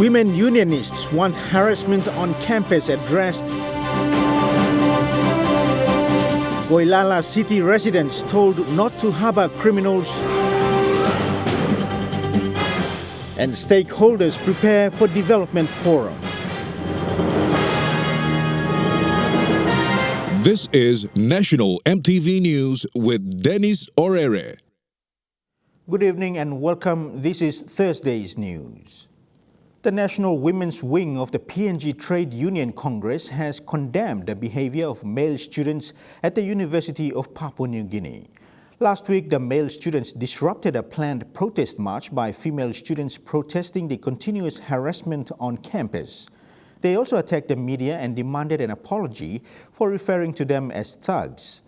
Women unionists want harassment on campus addressed. Goilala city residents told not to harbour criminals. And stakeholders prepare for development forum. This is National EMTV News with Dennis Orere. Good evening and welcome. This is Thursday's news. The National Women's Wing of the Png Trade Union Congress has condemned the behavior of male students at the University of Papua New Guinea. Last week, the male students disrupted a planned protest march by female students protesting the continuous harassment on campus. They also attacked the media and demanded an apology for referring to them as thugs.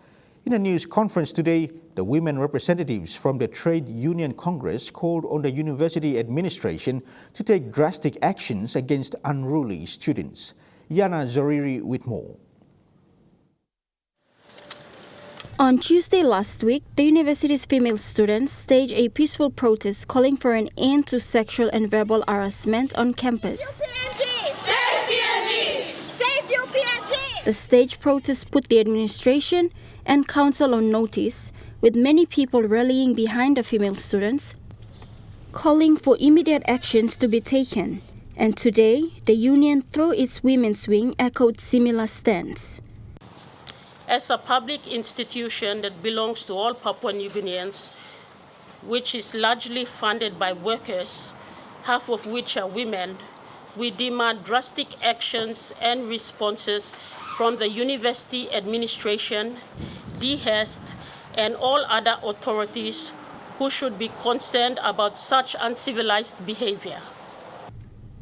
In a news conference today, the women representatives from the Trade Union Congress called on the university administration to take drastic actions against unruly students. Yana Zoriri with more. On Tuesday last week, the university's female students staged a peaceful protest calling for an end to sexual and verbal harassment on campus. The staged protest put the administration and council on notice, with many people rallying behind the female students, calling for immediate actions to be taken. And today, the union, through its women's wing, echoed similar stance. As a public institution that belongs to all Papua New Guineans, which is largely funded by workers, half of which are women, we demand drastic actions and responses from the university administration, DHEST, and all other authorities who should be concerned about such uncivilized behavior.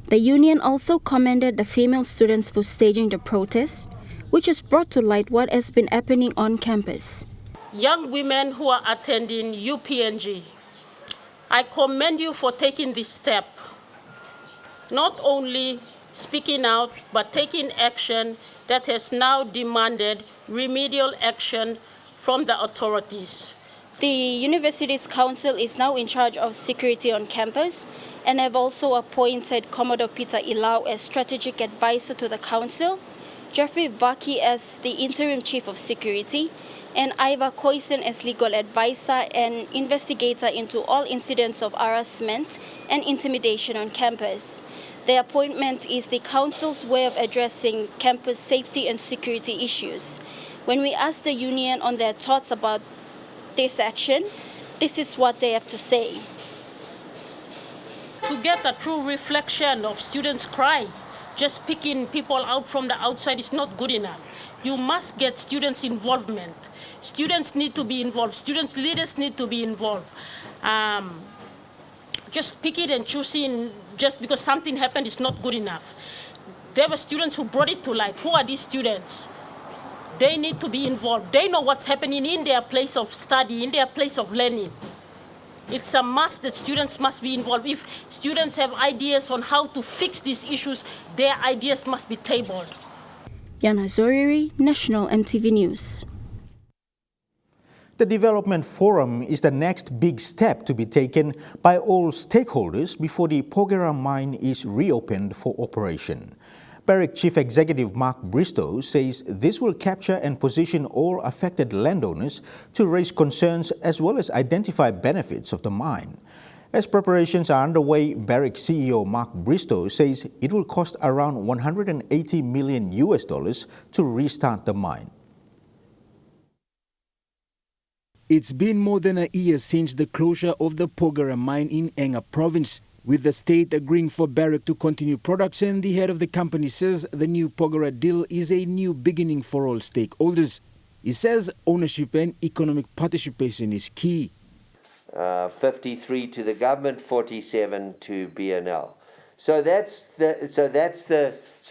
The union also commended the female students for staging the protest, which has brought to light what has been happening on campus. Young women who are attending UPNG, I commend you for taking this step. Not only speaking out, but taking action that has now demanded remedial action from the authorities. The university's council is now in charge of security on campus and have also appointed Commodore Peter Ilau as strategic advisor to the council, Jeffrey Vaki as the interim chief of security, and Iva Koisen as legal advisor and investigator into all incidents of harassment and intimidation on campus. The appointment is the council's way of addressing campus safety and security issues. When we asked the union on their thoughts about this action, this is what they have to say. To get a true reflection of students' cry, just picking people out from the outside is not good enough. You must get students' involvement. Students need to be involved. Students' leaders need to be involved. Just picking and choosing just because something happened is not good enough. There were students who brought it to light. Who are these students? They need to be involved. They know what's happening in their place of study, in their place of learning. It's a must that students must be involved. If students have ideas on how to fix these issues, their ideas must be tabled. Yana Zoriri, National EMTV News. The Development Forum is the next big step to be taken by all stakeholders before the Porgera mine is reopened for operation. Barrick Chief Executive Mark Bristow says this will capture and position all affected landowners to raise concerns as well as identify benefits of the mine. As preparations are underway, Barrick CEO Mark Bristow says it will cost around $180 million to restart the mine. It's been more than a year since the closure of the Porgera mine in Enga province, with the state agreeing for Barrick to continue production. The head of the company says the new Porgera deal is a new beginning for all stakeholders. He says ownership and economic participation is key. 53 to the government, 47 to BNL. So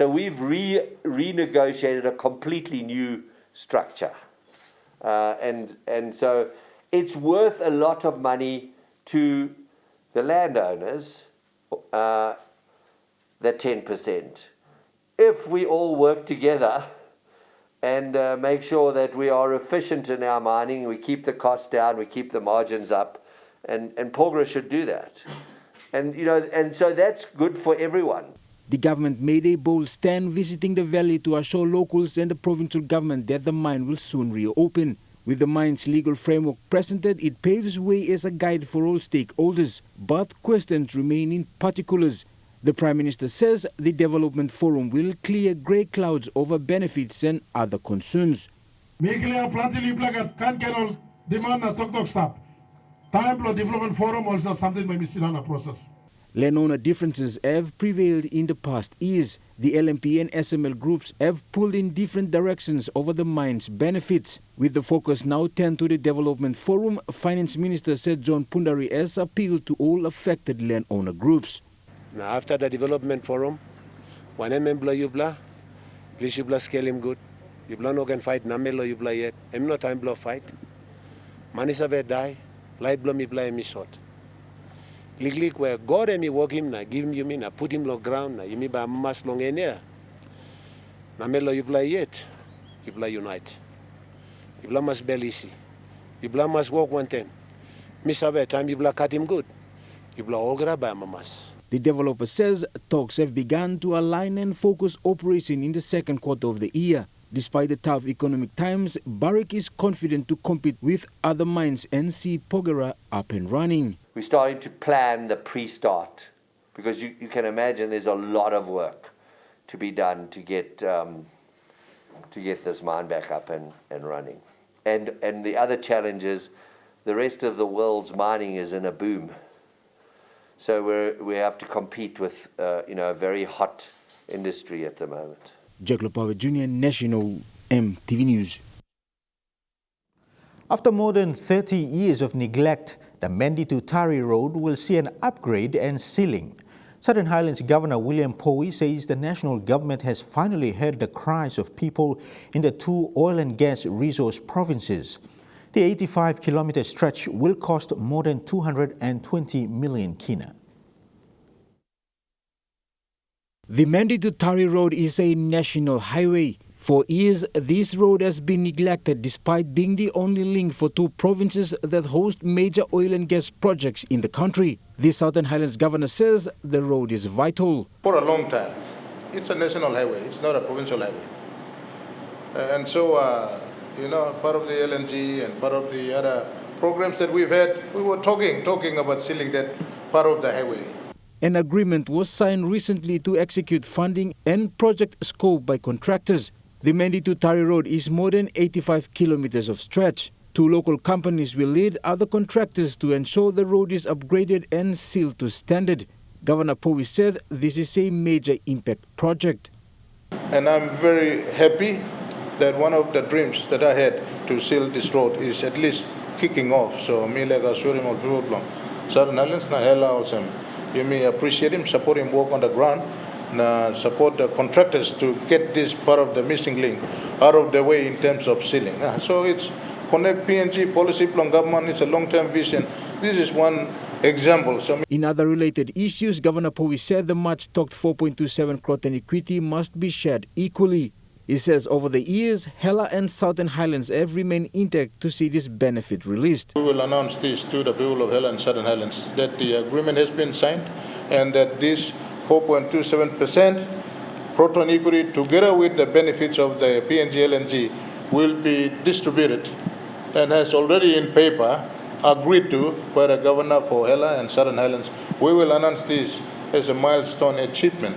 we've renegotiated a completely new structure. And so it's worth a lot of money to the landowners, the 10%. If we all work together and make sure that we are efficient in our mining, we keep the costs down, we keep the margins up, and Porgera should do that. And so that's good for everyone. The government made a bold stand visiting the valley to assure locals and the provincial government that the mine will soon reopen. With the mine's legal framework presented, it paves way as a guide for all stakeholders, but questions remain in particulars. The Prime Minister says the Development Forum will clear grey clouds over benefits and other concerns. Development Forum also something may be seen on a process. Landowner differences have prevailed in the past years. The LMP and SML groups have pulled in different directions over the mine's benefits. With the focus now turned to the Development Forum, Finance Minister said John Pundari has appealed to all affected landowner groups. Now after the Development Forum, when I'm yubla, please yubla scale him good. Yubla no can fight namelo yubla yet. I'm not time blow fight. Manisa ve die, light blow me bla me shot. Liglik where God and me walk him na give him you mean na put him on ground na you me ba mas long enia. Namelo yubla yet, yubla unite. Yubla must belisi. Yubla must walk 110. Misa ve time yubla cut him good. Yubla ogra ba mamas. The developer says talks have begun to align and focus operation in the second quarter of the year. Despite the tough economic times, Barrick is confident to compete with other mines and see Porgera up and running. We're starting to plan the pre-start because you can imagine there's a lot of work to be done to get this mine back up and running. And the other challenge is the rest of the world's mining is in a boom. So we have to compete with a very hot industry at the moment. Jack Lopawe Jr., National EMTV News. After more than 30 years of neglect, the Mendi to Tari Road will see an upgrade and sealing. Southern Highlands Governor William Powie says the national government has finally heard the cries of people in the two oil and gas resource provinces. The 85-kilometer stretch will cost more than 220 million kina. The Mendi to Tari Road is a national highway. For years, this road has been neglected despite being the only link for two provinces that host major oil and gas projects in the country. The Southern Highlands Governor says the road is vital. For a long time, it's a national highway, it's not a provincial highway. And so, part of the LNG and part of the other programs that we've had, we were talking about sealing that part of the highway. An agreement was signed recently to execute funding and project scope by contractors. The Mendi to Tari Road is more than 85 kilometers of stretch. Two local companies will lead other contractors to ensure the road is upgraded and sealed to standard. Governor Powie said this is a major impact project. And I'm very happy that one of the dreams that I had to seal this road is at least kicking off. So, me like a shooting of people, Southern Highlands, na hela also. You may appreciate him, support him work on the ground, support the contractors to get this part of the missing link out of the way in terms of sealing. So it's connect PNG policy plan government, it's a long-term vision. This is one example. In other related issues, Governor Powie said the much-talked 4.27 Croton equity must be shared equally. He says over the years, Hela and Southern Highlands have remained intact to see this benefit released. We will announce this to the people of Hela and Southern Highlands, that the agreement has been signed and that this 4.27% Croton equity, together with the benefits of the PNG LNG, will be distributed and has already in paper agreed to by the Governor for Hela and Southern Highlands. We will announce this as a milestone achievement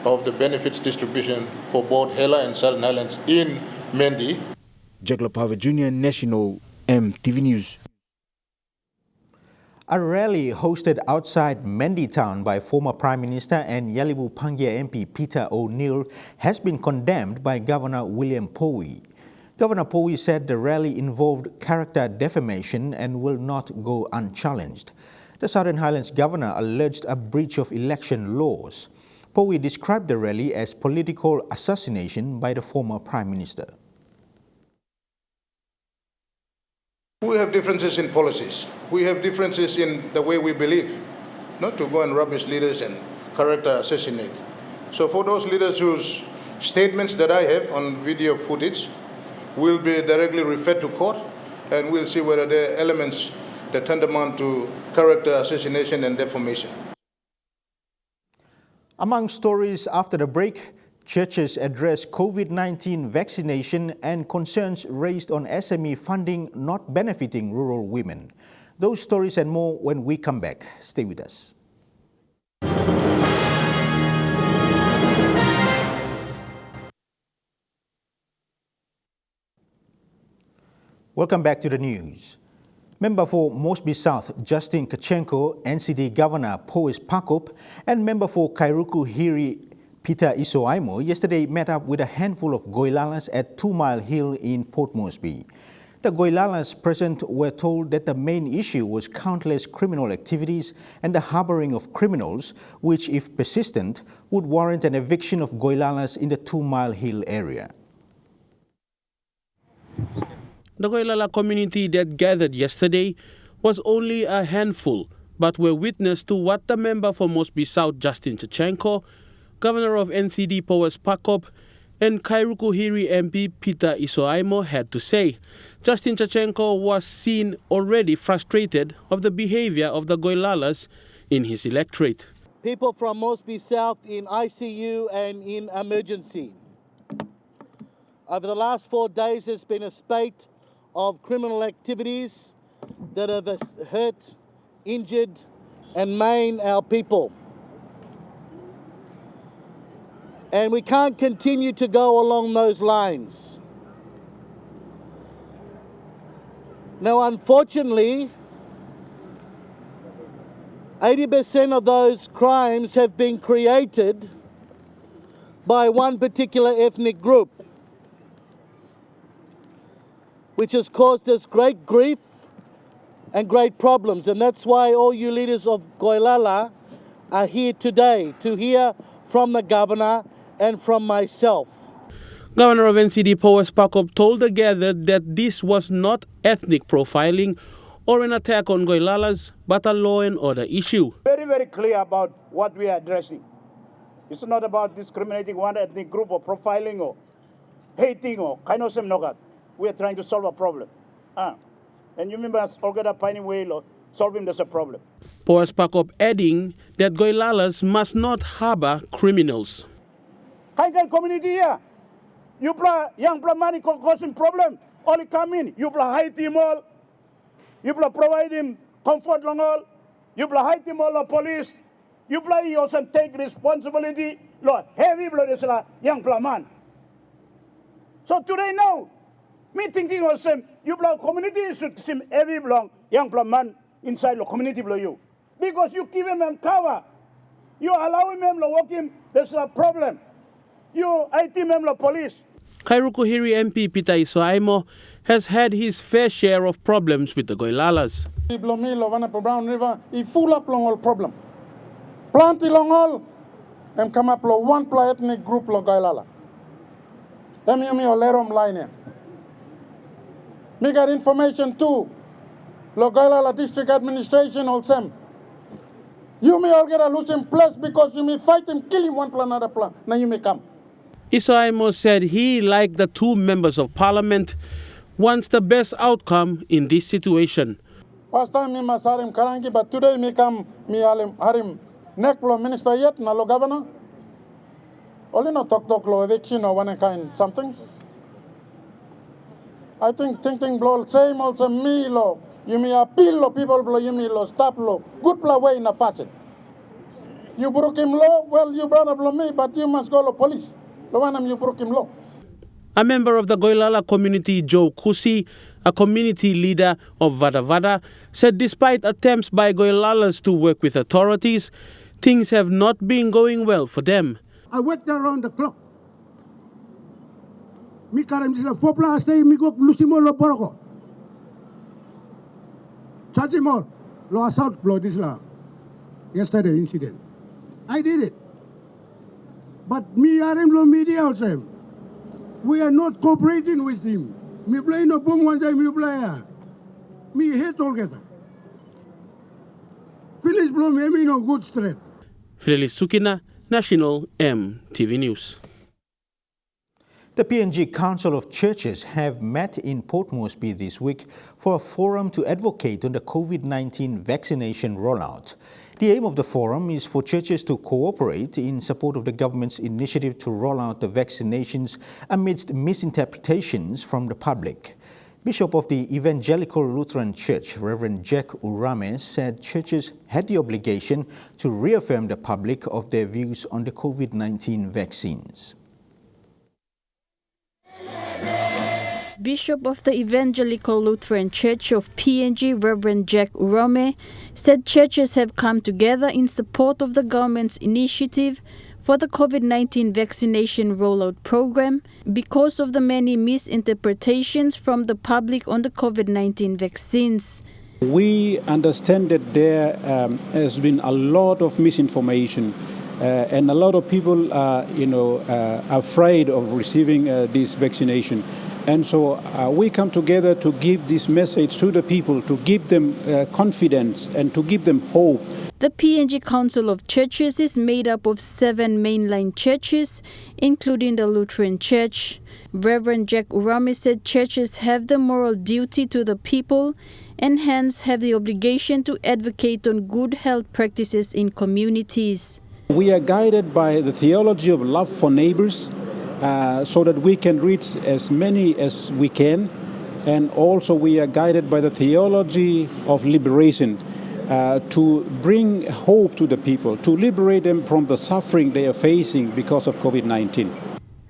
of the benefits distribution for both Hela and Southern Highlands in Mendi. Jack Lopawe Jr., National EMTV News. A rally hosted outside Mendi town by former Prime Minister and Yalibu Pangia MP Peter O'Neill has been condemned by Governor William Powie. Governor Powie said the rally involved character defamation and will not go unchallenged. The Southern Highlands Governor alleged a breach of election laws. Powie described the rally as political assassination by the former Prime Minister. We have differences in policies. We have differences in the way we believe, not to go and rubbish leaders and character assassinate. So for those leaders whose statements that I have on video footage will be directly referred to court, and we'll see whether there are elements that tantamount to character assassination and defamation. Among stories after the break, churches address COVID-19 vaccination and concerns raised on SME funding not benefiting rural women. Those stories and more when we come back. Stay with us. Welcome back to the news. Member for Mosby South, Justin Kachenko, NCD Governor Powes Pakop, and member for Kairuku Hiri, Peter Isoaimo, yesterday met up with a handful of Goilalas at 2 Mile Hill in Port Moresby. The Goilalas present were told that the main issue was countless criminal activities and the harboring of criminals, which, if persistent, would warrant an eviction of Goilalas in the 2 Mile Hill area. The Goilala community that gathered yesterday was only a handful, but were witness to what the member for Mosby South, Justin Kachenko, Governor of NCD Powes Pakop, and Kairuku Hiri MP Peter Isoaimo had to say. Justin Kachenko was seen already frustrated of the behavior of the Goilalas in his electorate. People from Mosby South in ICU and in emergency. Over the last 4 days, there's been a spate of criminal activities that have hurt, injured, and maimed our people. And we can't continue to go along those lines. Now, unfortunately, 80% of those crimes have been created by one particular ethnic group, which has caused us great grief and great problems. And that's why all you leaders of Goilala are here today, to hear from the governor and from myself. Governor of NCD Powes Pakop told the gathered that this was not ethnic profiling or an attack on Goilalas, but a law and order issue. Very, very clear about what we are addressing. It's not about discriminating one ethnic group or profiling or hating or kind of some nogat. We are trying to solve a problem. And you remember us all get a piney whale or solving this a problem. Powes Pakop adding that Goilalas must not harbor criminals. Kind community here. You play young money causing problem. Only come in. You play hide him all. You play provide him comfort long all. You play hide him all the police. You play also take responsibility. Lord, heavy blood is a young man. So today now, me thinking also, you play community should seem heavy long young man inside the community below you. Because you give him cover. You allow him to walk him, there's a problem. You IT him the police. Kairuku Hiri MP Peter Isoaimo has had his fair share of problems with the Goilalas. Brown River, he full up long all problem. Plenty long all, and come up lo one pla ethnic group lo Goilala. Them you me o lerom line here. Me got information too. Lo Goilala District Administration also. You may all get a losing place because you may fight him, kill him one plan, another plan. Now you may come. Isoaimo said he, like the two members of parliament, wants the best outcome in this situation. Last time me must harim karangi, but today me come me harim neklo minister yet, na lo governor. Only no talk lo eviction or one kind something. I think blow same also me lo. You may appeal lo people blow you may lo stop lo. Good play way in a facet. You broke him law, well you brother blow me, but you must go to police. The one you broke him law. A member of the Goilala community, Joe Kusi, a community leader of Vadavada, said despite attempts by Goilalas to work with authorities, things have not been going well for them. I worked around the clock. Mi karam sila 4 plus day mi go lusimo lo poroko. Chachimol lo assault blow this la. Yesterday incident. I did it. But me arim lo media outside. We are not cooperating with him. Me play no boom one time you play. Me hate together. Phyllis blow me no good straight. Fidelis Sukina, National EMTV News. The PNG Council of Churches have met in Port Moresby this week for a forum to advocate on the COVID-19 vaccination rollout. The aim of the forum is for churches to cooperate in support of the government's initiative to roll out the vaccinations amidst misinterpretations from the public. Bishop of the Evangelical Lutheran Church, Reverend Jack Urame, said churches had the obligation to reaffirm the public of their views on the COVID-19 vaccines. Bishop of the Evangelical Lutheran Church of PNG, Reverend Jack Urame, said churches have come together in support of the government's initiative for the COVID-19 vaccination rollout program because of the many misinterpretations from the public on the COVID-19 vaccines. We understand that there has been a lot of misinformation and a lot of people are, afraid of receiving this vaccination. And so we come together to give this message to the people, to give them confidence and to give them hope. The PNG Council of Churches is made up of 7 mainline churches, including the Lutheran Church. Reverend Jack Urame said churches have the moral duty to the people and hence have the obligation to advocate on good health practices in communities. We are guided by the theology of love for neighbors so that we can reach as many as we can. And also we are guided by the theology of liberation. To bring hope to the people, to liberate them from the suffering they are facing because of COVID-19.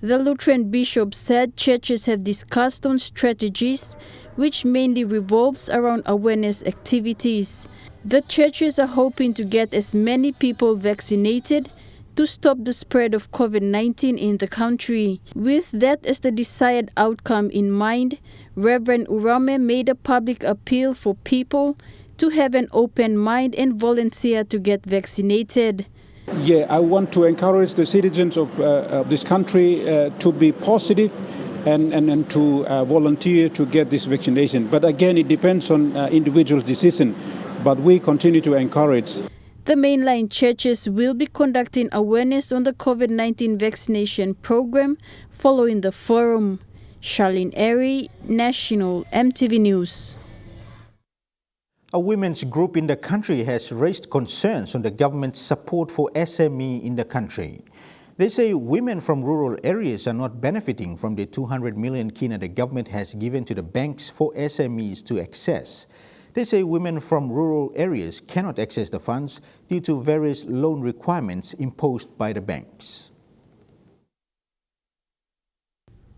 The Lutheran bishop said churches have discussed on strategies which mainly revolves around awareness activities. The churches are hoping to get as many people vaccinated to stop the spread of COVID-19 in the country. With that as the desired outcome in mind, Reverend Urame made a public appeal for people to have an open mind and volunteer to get vaccinated. Yeah, I want to encourage the citizens of this country to be positive and to volunteer to get this vaccination. But again, it depends on individuals' decision, but we continue to encourage. The mainline churches will be conducting awareness on the COVID-19 vaccination program following the forum. Charlene Airy, National EMTV News. A women's group in the country has raised concerns on the government's support for SME in the country. They say women from rural areas are not benefiting from the 200 million kina the government has given to the banks for SMEs to access. They say women from rural areas cannot access the funds due to various loan requirements imposed by the banks.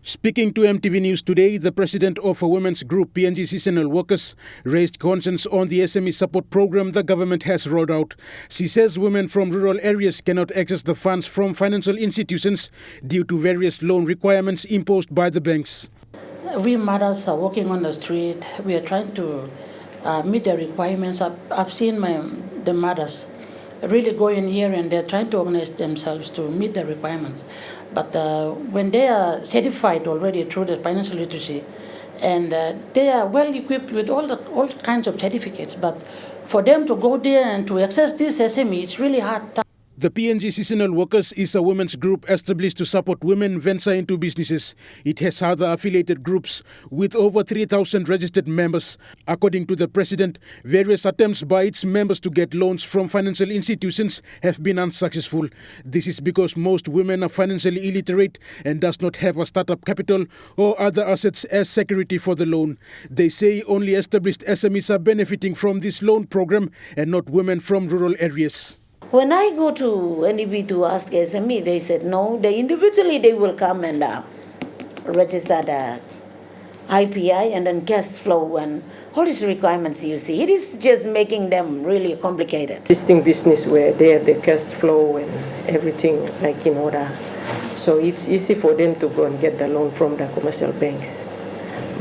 Speaking to EMTV News today, the president of a women's group, Png Seasonal Workers, raised concerns on the SME support program the government has rolled out. She says women from rural areas cannot access the funds from financial institutions due to various loan requirements imposed by the banks. We mothers are walking on the street. We are trying to meet the requirements. I've seen the mothers really going here and they're trying to organize themselves to meet the requirements. But when they are certified already through the financial literacy, and they are well equipped with all kinds of certificates, but for them to go there and to access this SME, it's really hard. The Png Seasonal Workers is a women's group established to support women venture into businesses. It has other affiliated groups with over 3,000 registered members. According to the president, various attempts by its members to get loans from financial institutions have been unsuccessful. This is because most women are financially illiterate and does not have a startup capital or other assets as security for the loan. They say only established SMEs are benefiting from this loan program and not women from rural areas. When I go to NEB to ask SME, they said no. Individually they will come and register the IPI and then cash flow and all these requirements you see. It is just making them really complicated. Existing business where they have the cash flow and everything like in order. So it's easy for them to go and get the loan from the commercial banks.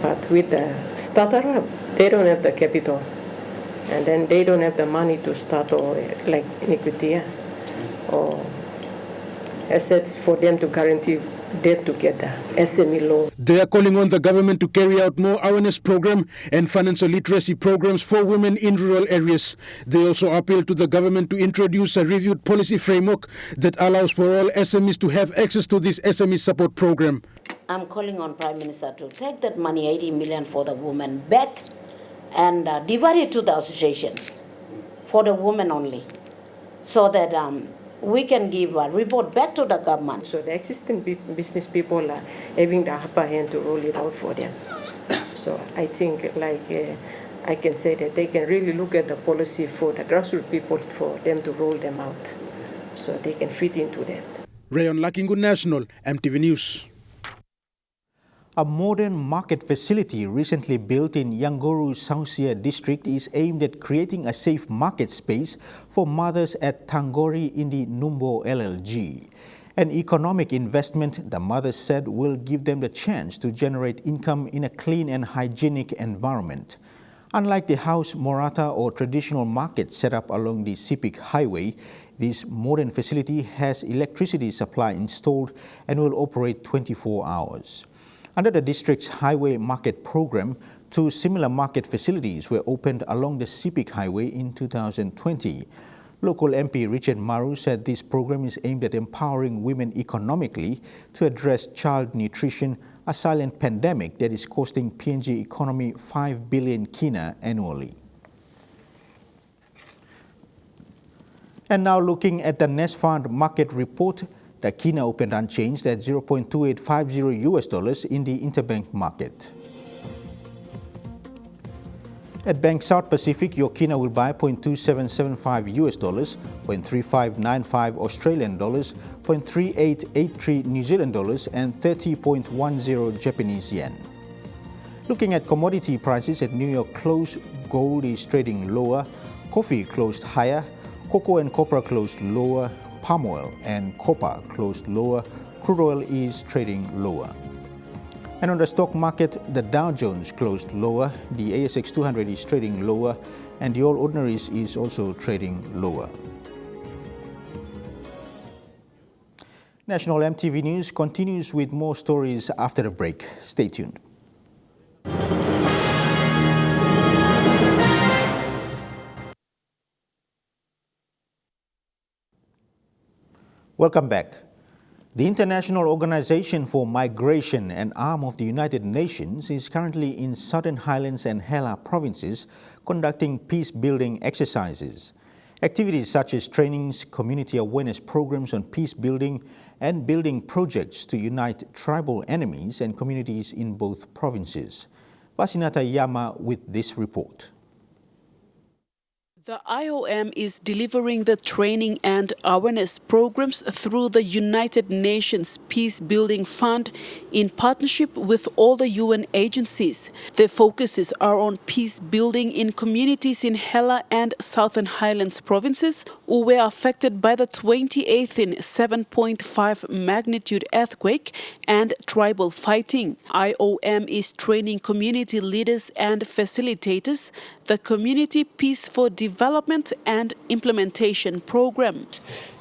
But with the startup, they don't have the capital. And then they don't have the money to start or like equity or assets for them to guarantee them to get the SME loan. They are calling on the government to carry out more awareness program and financial literacy programs for women in rural areas. They also appeal to the government to introduce a reviewed policy framework that allows for all SMEs to have access to this SME support program. I'm calling on Prime Minister to take that money, 80 million for the women, back and divide it to the associations for the women only, so that we can give a report back to the government. So the existing business people are having the upper hand to roll it out for them. So I think I can say that they can really look at the policy for the grassroots people for them to roll them out so they can fit into that. Rayon Lakingu National, MTV News. A modern market facility recently built in Yanguru Sausia district is aimed at creating a safe market space for mothers at Tangori in the Numbo LLG. An economic investment, the mothers said, will give them the chance to generate income in a clean and hygienic environment. Unlike the house morata or traditional market set up along the Sipik Highway, this modern facility has electricity supply installed and will operate 24 hours. Under the district's highway market program, 2 similar market facilities were opened along the Sipik Highway in 2020. Local MP Richard Maru said this program is aimed at empowering women economically to address child nutrition, a silent pandemic that is costing PNG economy 5 billion kina annually. And now looking at the Nesfund market report, the kina opened unchanged at $0.2850 in the interbank market. At Bank South Pacific, your kina will buy $0.2775 $0.3595 Australian dollars, $0.3883 New Zealand dollars, and 30.10 Japanese yen. Looking at commodity prices at New York close, gold is trading lower, coffee closed higher, cocoa and copra closed lower, palm oil and copper closed lower, crude oil is trading lower. And on the stock market, the Dow Jones closed lower, the ASX 200 is trading lower, and the All Ordinaries is also trading lower. National MTV News continues with more stories after the break. Stay tuned. Welcome back. The International Organization for Migration, an arm of the United Nations, is currently in Southern Highlands and Hela provinces conducting peace-building exercises. Activities such as trainings, community awareness programs on peace building, and building projects to unite tribal enemies and communities in both provinces. Basinata Yama with this report. The IOM is delivering the training and awareness programs through the United Nations Peace Building Fund in partnership with all the UN agencies. Their focuses are on peace building in communities in Hela and Southern Highlands provinces who were affected by the 2018 7.5 magnitude earthquake and tribal fighting. IOM is training community leaders and facilitators the Community Peace for Development and Implementation Program.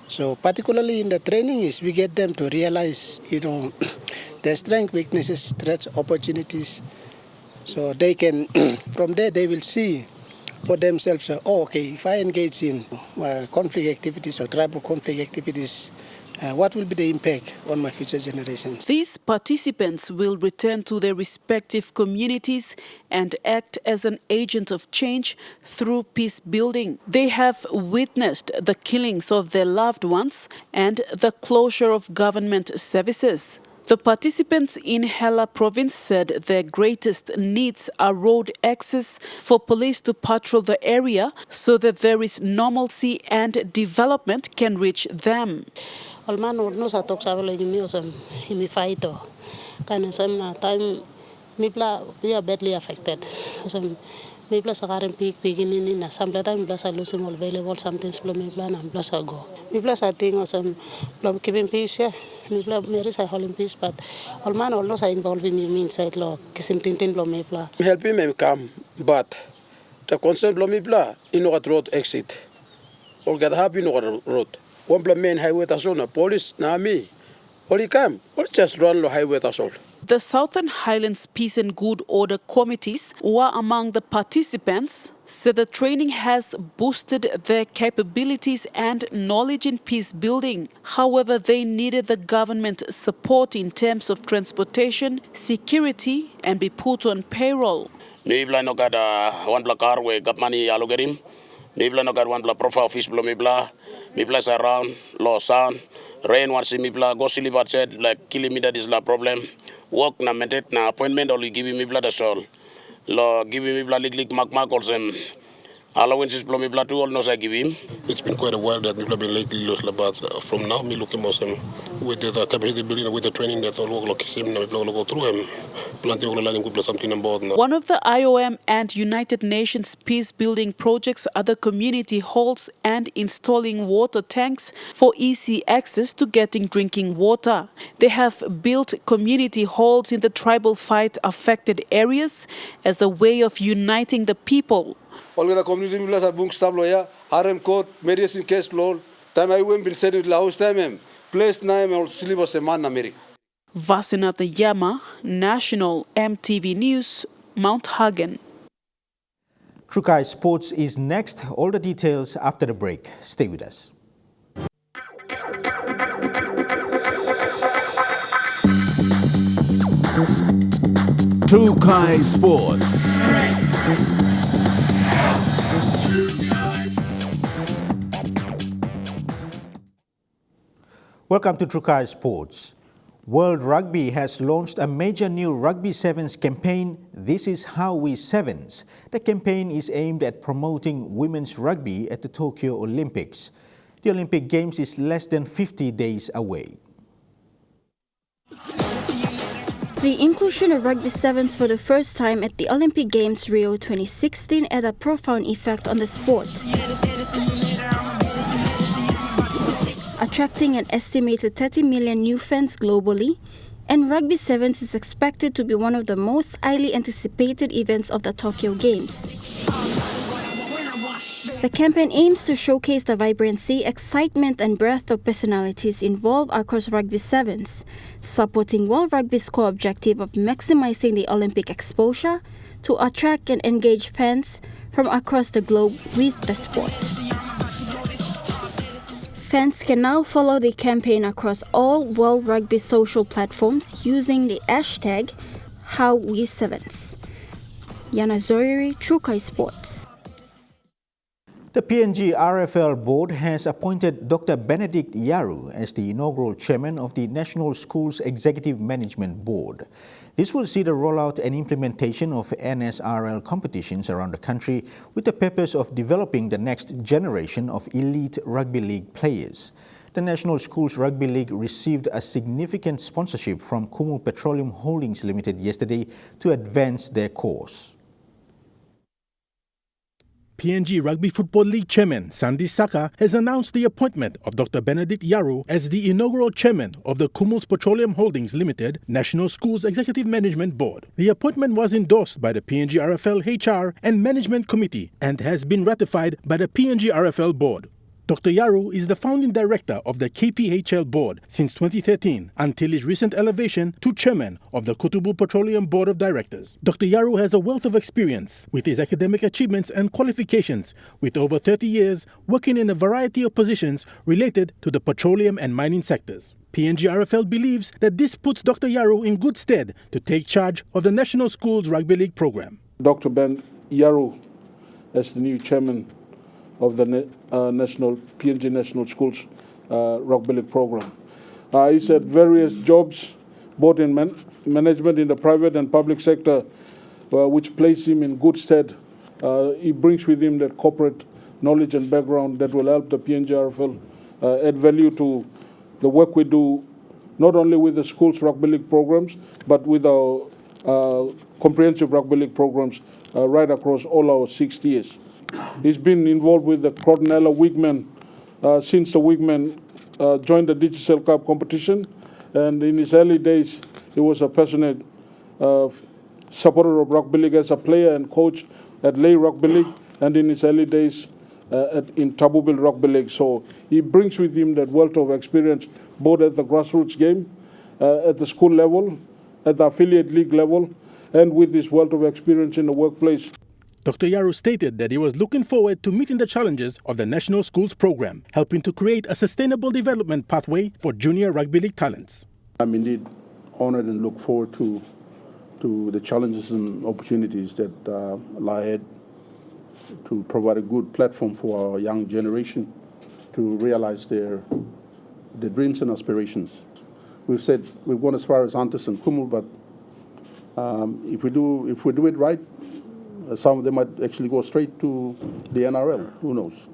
So particularly in the training is we get them to realize, their strengths, weaknesses, threats, opportunities. So they can, from there they will see for themselves, if I engage in conflict activities or tribal conflict activities, what will be the impact on my future generations? These participants will return to their respective communities and act as an agent of change through peace building. They have witnessed the killings of their loved ones and the closure of government services. The participants in Hela province said their greatest needs are road access for police to patrol the area so that there is normalcy and development can reach them. Almano no sa tok sa wala yumi osam himi fighto kana sam na time mipla we are badly affected osam mipla sa karen peak ni na sample time mipla sa losing all available something splo mipla na mipla sa go mipla sa ting osam plom keeping peace ya mipla meri sa holding peace but almano no sa involving you inside lo kisim tintin plom mipla helping me come but the concern plom mipla inogat road exit or get happy no road. One main highway tasol na police na me. Only come, or just run the highway tasol. The Southern Highlands Peace and Good Order Committees, who are among the participants, said the training has boosted their capabilities and knowledge in peace building. However, they needed the government support in terms of transportation, security, and be put on payroll. Mibla no kada one block car we got money alogerim. Mibla no kada one block profile office blow mibla around low sound rain once mibla go silly but said like kilometer is la problem. Work na maintain na appointment only give me blood sol. Lo give me blood lig mark also allowances blow me blood to all knows I give him. It's been quite a while that we've been lately but from now me looking most with the capacity building with the training that all work like him now go through him. Something about now. One of the IOM and United Nations peace building projects are the community halls and installing water tanks for easy access to getting drinking water. They have built community halls in the tribal fight affected areas as a way of uniting the people. Olga community mila sa bung stablo ya harem court medicine case law time I went been said it la house time place name or silver semana America. Vasinatha Yama, National EMTV News, Mount Hagen. Trukai Sports is next. All the details after the break. Stay with us. Trukai Sports. Welcome to Trukai Sports. World Rugby has launched a major new Rugby Sevens campaign, This Is How We Sevens. The campaign is aimed at promoting women's rugby at the Tokyo Olympics. The Olympic Games is less than 50 days away. The inclusion of Rugby Sevens for the first time at the Olympic Games Rio 2016 had a profound effect on the sport, attracting an estimated 30 million new fans globally, and Rugby Sevens is expected to be one of the most highly anticipated events of the Tokyo Games. The campaign aims to showcase the vibrancy, excitement and breadth of personalities involved across Rugby Sevens, supporting World Rugby's core objective of maximizing the Olympic exposure to attract and engage fans from across the globe with the sport. Fans can now follow the campaign across all World Rugby social platforms using the hashtag #HowWeSevens. Yana Zoiri, Trukai Sports. The PNG RFL board has appointed Dr. Benedict Yaru as the inaugural chairman of the National Schools Executive Management Board. This will see the rollout and implementation of NSRL competitions around the country with the purpose of developing the next generation of elite rugby league players. The National Schools Rugby League received a significant sponsorship from Kumul Petroleum Holdings Limited yesterday to advance their cause. PNG Rugby Football League Chairman Sandy Saka has announced the appointment of Dr. Benedict Yaru as the inaugural chairman of the Kumul Petroleum Holdings Limited National Schools Executive Management Board. The appointment was endorsed by the PNG RFL HR and Management Committee and has been ratified by the PNG RFL Board. Dr. Yaru is the founding director of the KPHL board since 2013 until his recent elevation to chairman of the Kutubu Petroleum Board of Directors. Dr. Yaru has a wealth of experience with his academic achievements and qualifications, with over 30 years working in a variety of positions related to the petroleum and mining sectors. PNG RFL believes that this puts Dr. Yaru in good stead to take charge of the National Schools Rugby League program. Dr. Ben Yaru as the new chairman of the PNG National Schools Rugby League program. He's had various jobs, both in management in the private and public sector, which place him in good stead. He brings with him that corporate knowledge and background that will help the PNG RFL add value to the work we do, not only with the schools rugby league programs, but with our comprehensive rugby league programs right across all our 6 years. He's been involved with the Crotonella Wigmen since the Wigmen joined the Digicel Cup competition, and in his early days he was a passionate supporter of rugby league as a player and coach at Lay Rugby League, and in his early days in Tabubil Rugby League. So he brings with him that wealth of experience both at the grassroots game, at the school level, at the affiliate league level and with his wealth of experience in the workplace. Dr. Yaru stated that he was looking forward to meeting the challenges of the National Schools Program, helping to create a sustainable development pathway for junior rugby league talents. I'm indeed honored and look forward to the challenges and opportunities that lie ahead to provide a good platform for our young generation to realize their dreams and aspirations. We've said we've gone as far as Antas and Kumul, but if we do it right, some of them might actually go straight to the NRL. Who knows?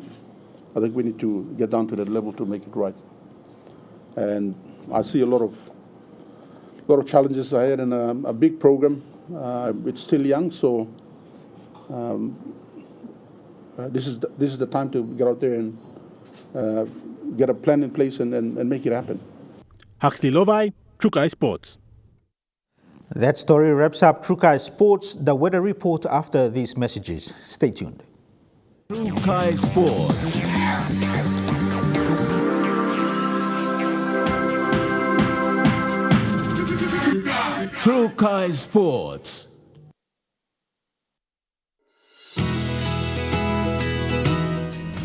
I think we need to get down to that level to make it right. And I see a lot of challenges ahead and a big program. It's still young, so this is the time to get out there and get a plan in place and make it happen. Huxley Lovai, Trukai Sports. That story wraps up Trukai Sports. The weather report after these messages. Stay tuned. Trukai Sports. Trukai Sports.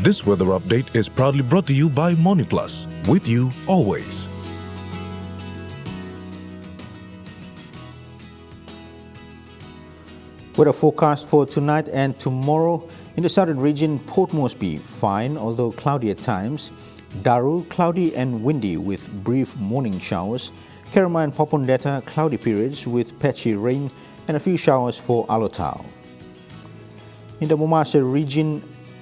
This weather update is proudly brought to you by MoniPlus, with you always. Weather forecast for tonight and tomorrow. In the southern region, Port Moresby, fine, although cloudy at times. Daru, cloudy and windy with brief morning showers. Kerema and Popondetta, cloudy periods with patchy rain and a few showers for Alotau. In the Momasa region,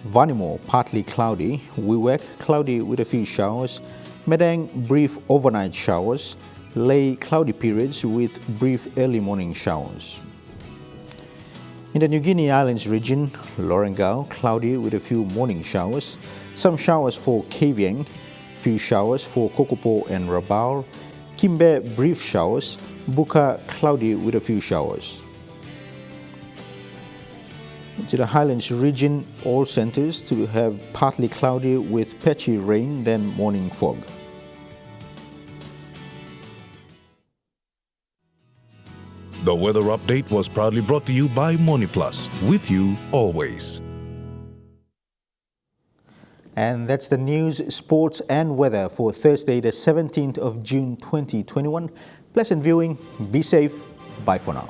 Vanimo, partly cloudy. Wewak, cloudy with a few showers. Medang, brief overnight showers. Ley, cloudy periods with brief early morning showers. In the New Guinea Islands region, Lorengau, cloudy with a few morning showers. Some showers for Kavieng, few showers for Kokopo and Rabaul. Kimbe, brief showers. Buka, cloudy with a few showers. To the Highlands region, all centres to have partly cloudy with patchy rain, then morning fog. The weather update was proudly brought to you by MoniPlus, with you always. And that's the news, sports and weather for Thursday, the 17th of June 2021. Pleasant viewing, be safe, bye for now.